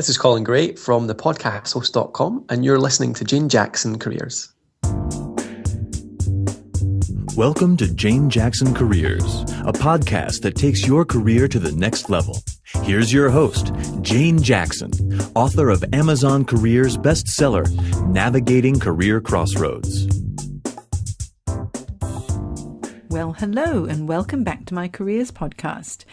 This is Colin Gray from the podcasthost.com, and you're listening to Jane Jackson Careers. Welcome to Jane Jackson Careers, a podcast that takes your career to the next level. Here's your host, Jane Jackson, author of Amazon Careers bestseller, Navigating Career Crossroads. Well, hello, and welcome back to my Careers podcast.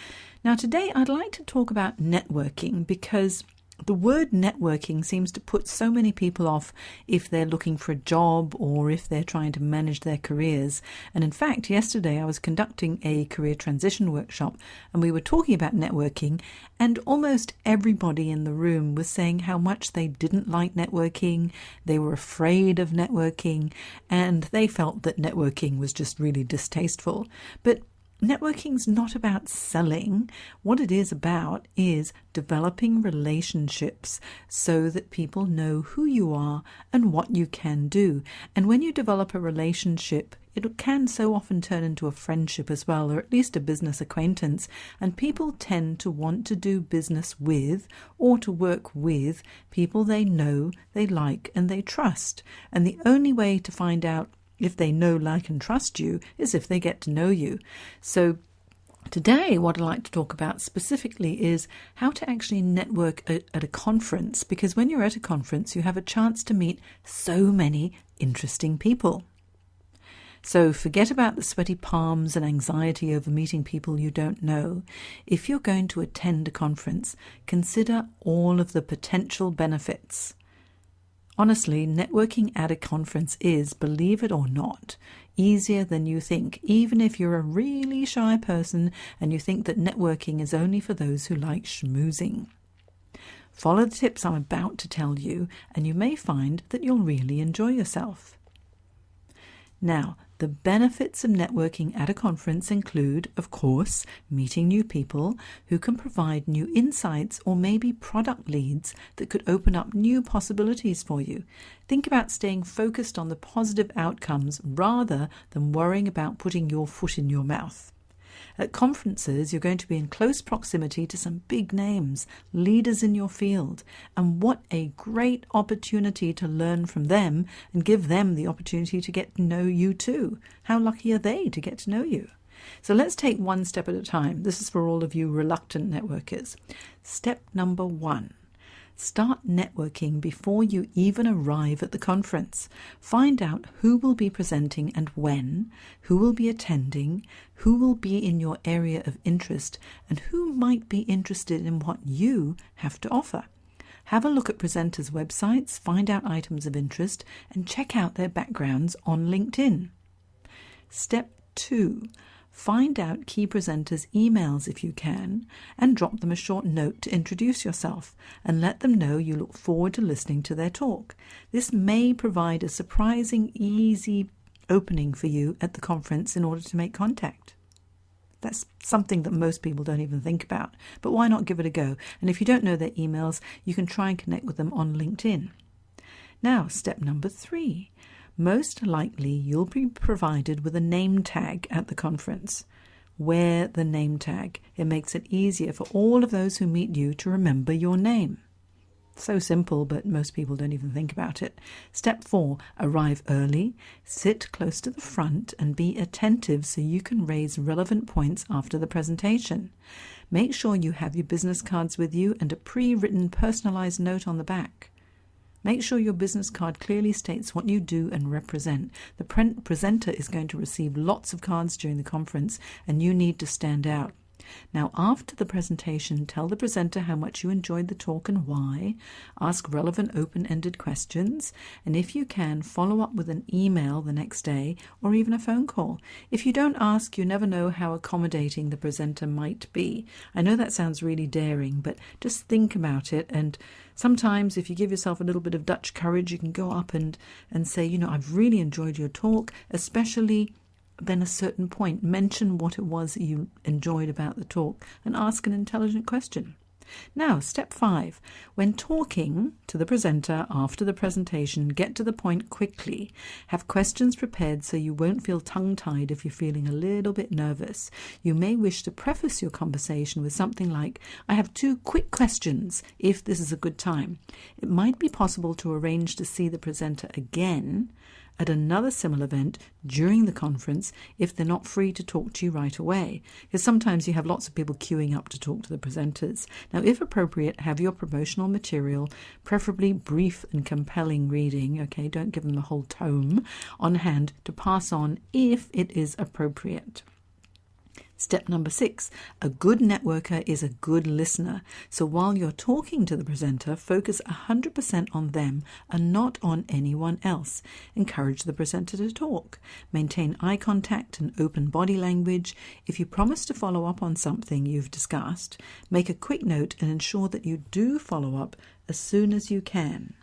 Now, today I'd like to talk about networking because the word networking seems to put so many people off if they're looking for a job or if they're trying to manage their careers. And in fact, yesterday I was conducting a career transition workshop and we were talking about networking, and almost everybody in the room was saying how much they didn't like networking, they were afraid of networking, and they felt that networking was just really distasteful. But networking's not about selling. What it is about is developing relationships so that people know who you are and what you can do. And when you develop a relationship, it can so often turn into a friendship as well, or at least a business acquaintance. And people tend to want to do business with or to work with people they know, they like, and they trust. And the only way to find out if they know, like, and trust you is if they get to know you. So today, what I'd like to talk about specifically is how to actually network at a conference, because when you're at a conference, you have a chance to meet so many interesting people. So forget about the sweaty palms and anxiety over meeting people you don't know. If you're going to attend a conference, consider all of the potential benefits. Honestly, networking at a conference is, believe it or not, easier than you think, even if you're a really shy person and you think that networking is only for those who like schmoozing. Follow the tips I'm about to tell you, and you may find that you'll really enjoy yourself. Now, the benefits of networking at a conference include, of course, meeting new people who can provide new insights or maybe product leads that could open up new possibilities for you. Think about staying focused on the positive outcomes rather than worrying about putting your foot in your mouth. At conferences, you're going to be in close proximity to some big names, leaders in your field, and what a great opportunity to learn from them and give them the opportunity to get to know you too. How lucky are they to get to know you? So let's take one step at a time. This is for all of you reluctant networkers. Step number 1. Start networking before you even arrive at the conference. Find out who will be presenting and when, who will be attending, who will be in your area of interest, and who might be interested in what you have to offer. Have a look at presenters' websites, find out items of interest, and check out their backgrounds on LinkedIn. Step 2. Find out key presenters' emails if you can, and drop them a short note to introduce yourself and let them know you look forward to listening to their talk. This may provide a surprising, easy opening for you at the conference in order to make contact. That's something that most people don't even think about, but why not give it a go? And if you don't know their emails, you can try and connect with them on LinkedIn. Now, step number 3. Most likely, you'll be provided with a name tag at the conference. Wear the name tag. It makes it easier for all of those who meet you to remember your name. So simple, but most people don't even think about it. Step 4, arrive early, sit close to the front, and be attentive so you can raise relevant points after the presentation. Make sure you have your business cards with you and a pre-written personalized note on the back. Make sure your business card clearly states what you do and represent. The presenter is going to receive lots of cards during the conference, and you need to stand out. Now, after the presentation, tell the presenter how much you enjoyed the talk and why. Ask relevant open-ended questions, and if you can, follow up with an email the next day or even a phone call. If you don't ask, you never know how accommodating the presenter might be. I know that sounds really daring, but just think about it. And sometimes if you give yourself a little bit of Dutch courage, you can go up and say, I've really enjoyed your talk, especially then a certain point. Mention what it was that you enjoyed about the talk and ask an intelligent question. Now, step 5. When talking to the presenter after the presentation, get to the point quickly. Have questions prepared so you won't feel tongue-tied if you're feeling a little bit nervous. You may wish to preface your conversation with something like, I have 2 quick questions, if this is a good time. It might be possible to arrange to see the presenter again at another similar event during the conference if they're not free to talk to you right away. Because sometimes you have lots of people queuing up to talk to the presenters. Now, if appropriate, have your promotional material, preferably brief and compelling reading, okay, don't give them the whole tome, on hand to pass on if it is appropriate. Step number 6, a good networker is a good listener. So while you're talking to the presenter, focus 100% on them and not on anyone else. Encourage the presenter to talk. Maintain eye contact and open body language. If you promise to follow up on something you've discussed, make a quick note and ensure that you do follow up as soon as you can.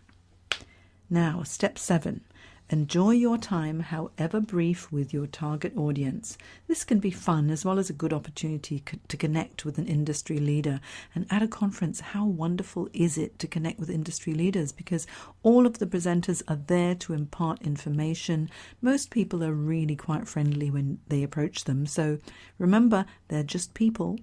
Now, step 7. Enjoy your time, however brief, with your target audience. This can be fun as well as a good opportunity to connect with an industry leader. And at a conference, how wonderful is it to connect with industry leaders? Because all of the presenters are there to impart information. Most people are really quite friendly when they approach them. So remember, they're just people.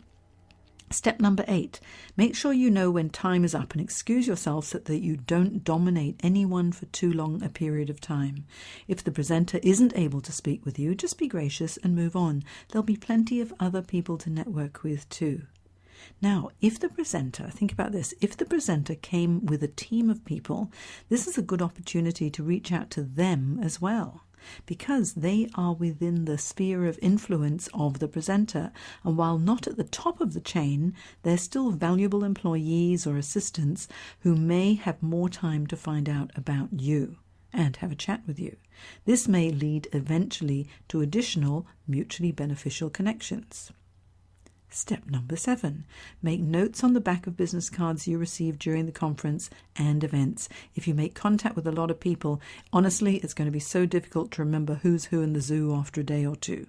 Step number 8, make sure you know when time is up and excuse yourself so that you don't dominate anyone for too long a period of time. If the presenter isn't able to speak with you, just be gracious and move on. There'll be plenty of other people to network with too. Now, if the presenter, think about this, if the presenter came with a team of people, this is a good opportunity to reach out to them as well, because they are within the sphere of influence of the presenter, and while not at the top of the chain, they're still valuable employees or assistants who may have more time to find out about you and have a chat with you. This may lead eventually to additional mutually beneficial connections. Step number 7, make notes on the back of business cards you receive during the conference and events. If you make contact with a lot of people, honestly, it's going to be so difficult to remember who's who in the zoo after a day or two.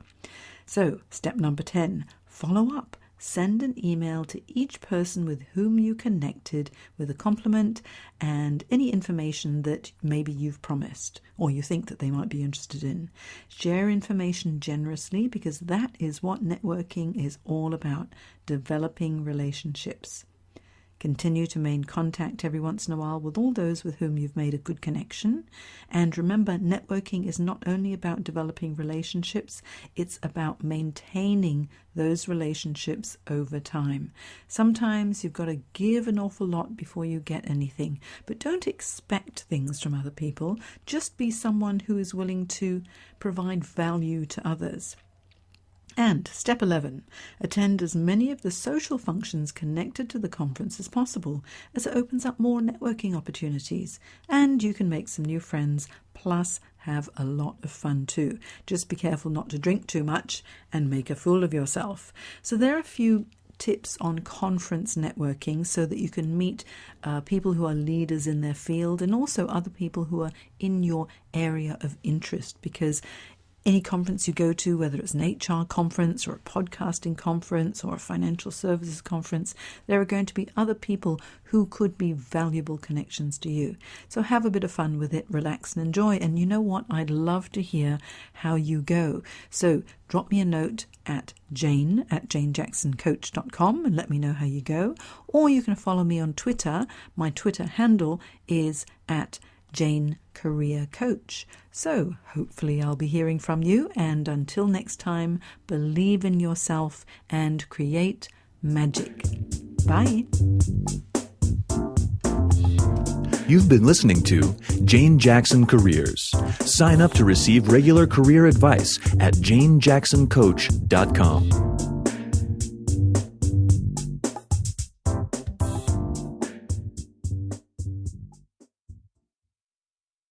So, step number 10, follow up. Send an email to each person with whom you connected with a compliment and any information that maybe you've promised or you think that they might be interested in. Share information generously because that is what networking is all about, developing relationships. Continue to maintain contact every once in a while with all those with whom you've made a good connection. And remember, networking is not only about developing relationships, it's about maintaining those relationships over time. Sometimes you've got to give an awful lot before you get anything, but don't expect things from other people. Just be someone who is willing to provide value to others. And step 11, attend as many of the social functions connected to the conference as possible, as it opens up more networking opportunities. And you can make some new friends, plus have a lot of fun too. Just be careful not to drink too much and make a fool of yourself. So there are a few tips on conference networking so that you can meet people who are leaders in their field and also other people who are in your area of interest, because any conference you go to, whether it's an HR conference or a podcasting conference or a financial services conference, there are going to be other people who could be valuable connections to you. So have a bit of fun with it, relax and enjoy. And you know what? I'd love to hear how you go. So drop me a note at jane@janejacksoncoach.com and let me know how you go. Or you can follow me on Twitter. My Twitter handle is @Jane Career Coach. So hopefully I'll be hearing from you, and until next time, believe in yourself and create magic. Bye. You've been listening to Jane Jackson Careers. Sign up to receive regular career advice at janejacksoncoach.com.